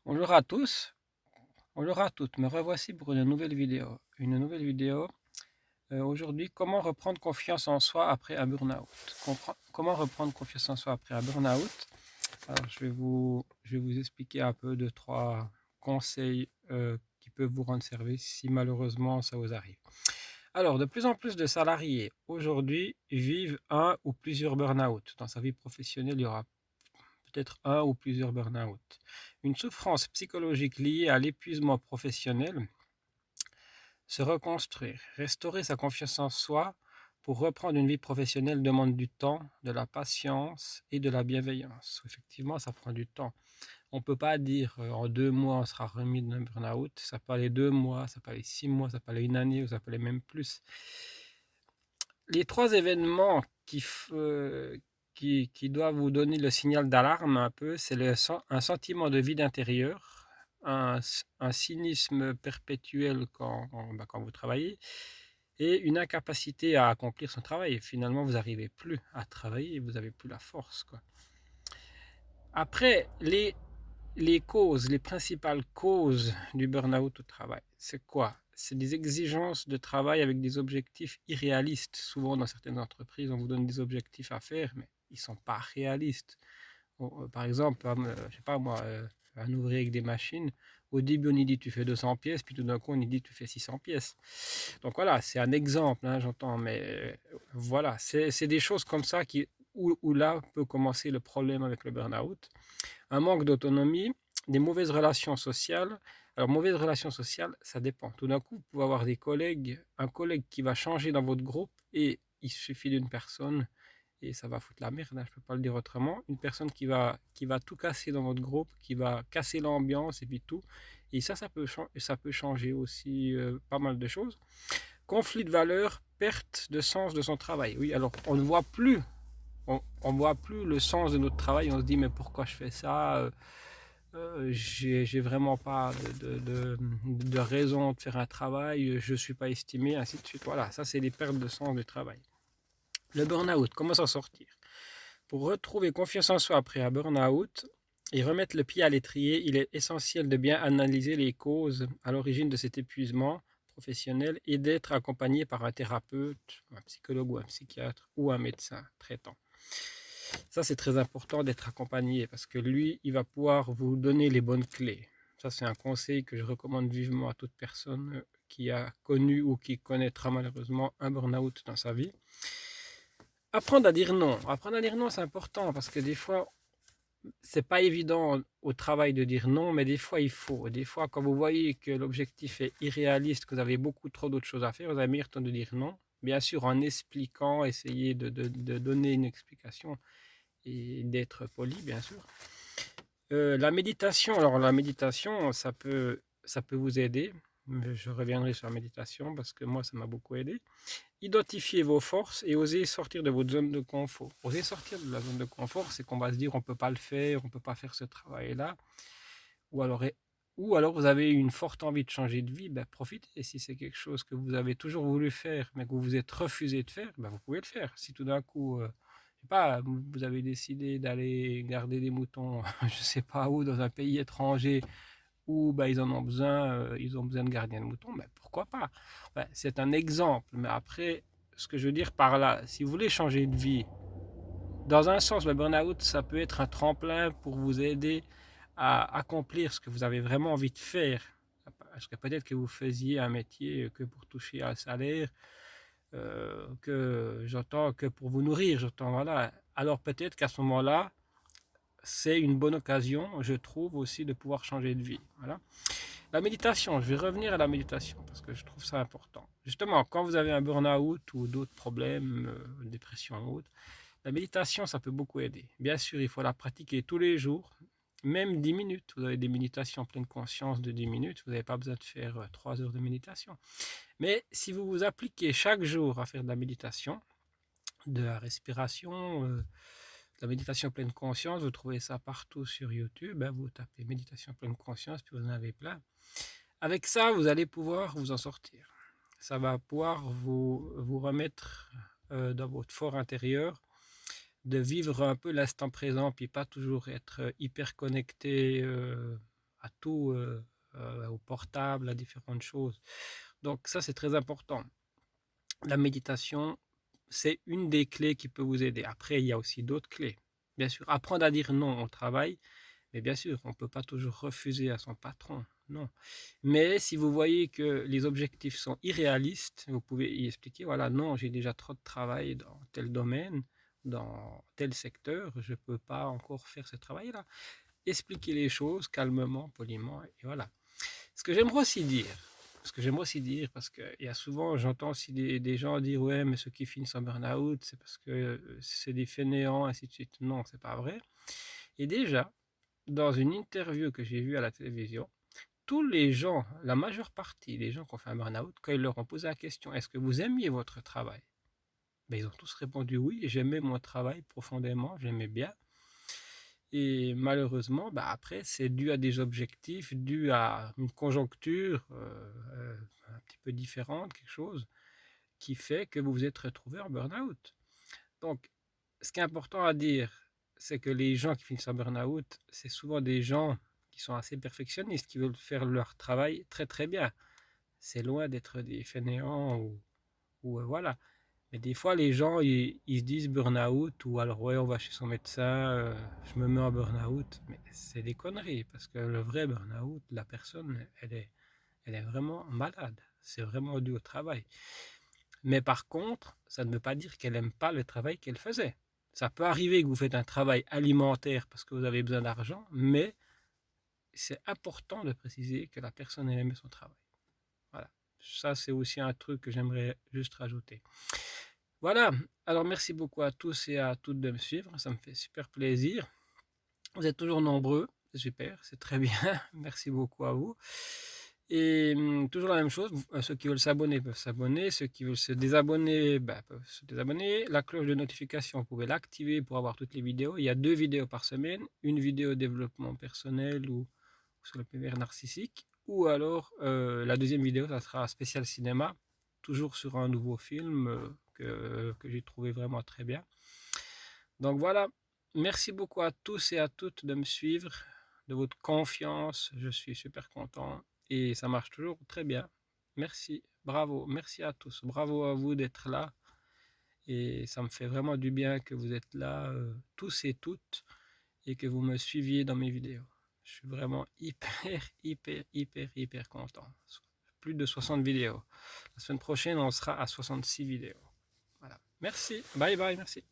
Bonjour à tous, bonjour à toutes, me revoici pour une nouvelle vidéo. Aujourd'hui, comment reprendre confiance en soi après un burn-out. Comment reprendre confiance en soi après un burn-out? Alors, je vais vous expliquer un peu deux, trois conseils qui peuvent vous rendre service si malheureusement ça vous arrive. Alors, de plus en plus de salariés aujourd'hui vivent un ou plusieurs burn-out. Dans sa vie professionnelle, il y aura peut-être un ou plusieurs burn-out. Une souffrance psychologique liée à l'épuisement professionnel, se reconstruire, restaurer sa confiance en soi pour reprendre une vie professionnelle demande du temps, de la patience et de la bienveillance. Effectivement, ça prend du temps. On ne peut pas dire en 2 mois on sera remis d'un burn-out. Ça peut aller 2 mois, ça peut aller 6 mois, ça peut aller une année ou ça peut aller même plus. Les trois événements qui doivent vous donner le signal d'alarme un peu, c'est un sentiment de vide intérieur, un cynisme perpétuel quand vous travaillez, et une incapacité à accomplir son travail. Finalement, vous n'arrivez plus à travailler, vous n'avez plus la force, quoi. Après, les causes, les principales causes du burn-out au travail, c'est quoi? C'est des exigences de travail avec des objectifs irréalistes. Souvent, dans certaines entreprises, on vous donne des objectifs à faire, mais ils ne sont pas réalistes. Par exemple, je sais pas moi, un ouvrier avec des machines, au début, on lui dit tu fais 200 pièces, puis tout d'un coup, on lui dit tu fais 600 pièces. Donc voilà, c'est un exemple, hein, j'entends, mais voilà, c'est des choses comme ça où là peut commencer le problème avec le burn-out. Un manque d'autonomie, des mauvaises relations sociales. Alors, mauvaises relations sociales, ça dépend. Tout d'un coup, vous pouvez avoir un collègue qui va changer dans votre groupe et il suffit d'une personne et ça va foutre la merde, hein, je ne peux pas le dire autrement. Une personne qui va tout casser dans votre groupe, qui va casser l'ambiance et puis tout. Et ça peut changer aussi pas mal de choses. Conflit de valeurs, perte de sens de son travail. Oui, alors on ne voit plus on voit plus le sens de notre travail. On se dit mais pourquoi je fais ça? J'ai vraiment pas de raison de faire un travail. Je suis pas estimé, ainsi de suite. Voilà, ça c'est des pertes de sens du travail. Le burn-out, comment s'en sortir? Pour retrouver confiance en soi après un burn-out et remettre le pied à l'étrier, il est essentiel de bien analyser les causes à l'origine de cet épuisement professionnel et d'être accompagné par un thérapeute, un psychologue ou un psychiatre ou un médecin traitant. Ça, c'est très important d'être accompagné parce que lui, il va pouvoir vous donner les bonnes clés. Ça, c'est un conseil que je recommande vivement à toute personne qui a connu ou qui connaîtra malheureusement un burn-out dans sa vie. Apprendre à dire non. Apprendre à dire non, c'est important parce que des fois, c'est pas évident au travail de dire non, mais des fois, il faut. Des fois, quand vous voyez que l'objectif est irréaliste, que vous avez beaucoup trop d'autres choses à faire, vous avez meilleur temps de dire non. Bien sûr, en expliquant, essayer de donner une explication et d'être poli, bien sûr. La méditation, alors la méditation, ça peut vous aider. Je reviendrai sur la méditation parce que moi, ça m'a beaucoup aidé. Identifiez vos forces et osez sortir de votre zone de confort. Osez sortir de la zone de confort, c'est qu'on va se dire on ne peut pas le faire, on ne peut pas faire ce travail-là. Ou alors, ou alors vous avez une forte envie de changer de vie, ben profitez. Si c'est quelque chose que vous avez toujours voulu faire, mais que vous vous êtes refusé de faire, ben vous pouvez le faire. Si tout d'un coup, je sais pas, vous avez décidé d'aller garder des moutons, je sais pas où, dans un pays étranger, où ben, ils ont besoin de gardiens de moutons, ben pourquoi pas? Ben, c'est un exemple, mais après, ce que je veux dire par là, si vous voulez changer de vie, dans un sens, le burn-out, ça peut être un tremplin pour vous aider à accomplir ce que vous avez vraiment envie de faire. Parce que peut-être que vous faisiez un métier que pour toucher un salaire, que j'entends que pour vous nourrir, j'entends voilà. Alors peut-être qu'à ce moment-là, c'est une bonne occasion, je trouve aussi, de pouvoir changer de vie. Voilà. La méditation, je vais revenir à la méditation parce que je trouve ça important. Justement, quand vous avez un burn-out ou d'autres problèmes, dépression ou autre, la méditation, ça peut beaucoup aider. Bien sûr, il faut la pratiquer tous les jours, même 10 minutes. Vous avez des méditations en pleine conscience de 10 minutes, vous n'avez pas besoin de faire 3 heures de méditation. Mais si vous vous appliquez chaque jour à faire de la méditation, de la respiration, de la méditation pleine conscience, vous trouvez ça partout sur YouTube, hein, vous tapez méditation pleine conscience, puis vous en avez plein. Avec ça, vous allez pouvoir vous en sortir. Ça va pouvoir vous remettre dans votre fort intérieur, de vivre un peu l'instant présent, puis pas toujours être hyper connecté à tout, au portable, à différentes choses. Donc ça, c'est très important. La méditation, c'est une des clés qui peut vous aider. Après, il y a aussi d'autres clés. Bien sûr, apprendre à dire non au travail, mais bien sûr, on ne peut pas toujours refuser à son patron, non. Mais si vous voyez que les objectifs sont irréalistes, vous pouvez y expliquer, voilà, non, j'ai déjà trop de travail dans tel domaine, dans tel secteur, je ne peux pas encore faire ce travail-là. Expliquer les choses calmement, poliment, et voilà. Ce que j'aimerais aussi dire, parce qu'il y a souvent, j'entends aussi des gens dire, ouais, mais ceux qui finissent en burn-out, c'est parce que c'est des fainéants, ainsi de suite. Non, c'est pas vrai. Et déjà, dans une interview que j'ai vue à la télévision, tous les gens, la majeure partie des gens qui ont fait un burn-out, quand ils leur ont posé la question, est-ce que vous aimiez votre travail? Ben, ils ont tous répondu oui, j'aimais mon travail profondément, j'aimais bien. Et malheureusement, bah après, c'est dû à des objectifs, dû à une conjoncture un petit peu différente, quelque chose qui fait que vous vous êtes retrouvé en burn-out. Donc, ce qui est important à dire, c'est que les gens qui finissent en burn-out, c'est souvent des gens qui sont assez perfectionnistes, qui veulent faire leur travail très très bien. C'est loin d'être des fainéants ou voilà. Mais des fois, les gens, ils se disent burn-out ou alors, ouais, on va chez son médecin, je me mets en burn-out. Mais c'est des conneries parce que le vrai burn-out, la personne, elle est vraiment malade. C'est vraiment dû au travail. Mais par contre, ça ne veut pas dire qu'elle n'aime pas le travail qu'elle faisait. Ça peut arriver que vous faites un travail alimentaire parce que vous avez besoin d'argent, mais c'est important de préciser que la personne elle aime son travail. Voilà. Ça, c'est aussi un truc que j'aimerais juste rajouter. Voilà. Alors, merci beaucoup à tous et à toutes de me suivre. Ça me fait super plaisir. Vous êtes toujours nombreux. C'est super. C'est très bien. Merci beaucoup à vous. Et toujours la même chose, ceux qui veulent s'abonner peuvent s'abonner, ceux qui veulent se désabonner peuvent se désabonner. La cloche de notification, vous pouvez l'activer pour avoir toutes les vidéos. Il y a 2 vidéos par semaine, une vidéo développement personnel ou sur le PVR narcissique, ou alors la deuxième vidéo, ça sera spécial cinéma, toujours sur un nouveau film que j'ai trouvé vraiment très bien. Donc voilà, merci beaucoup à tous et à toutes de me suivre, de votre confiance, je suis super content. Et ça marche toujours très bien. Merci, bravo, merci à tous. Bravo à vous d'être là. Et ça me fait vraiment du bien que vous êtes là, tous et toutes, et que vous me suiviez dans mes vidéos. Je suis vraiment hyper content. Plus de 60 vidéos. La semaine prochaine, on sera à 66 vidéos. Voilà. Merci. Bye bye, merci.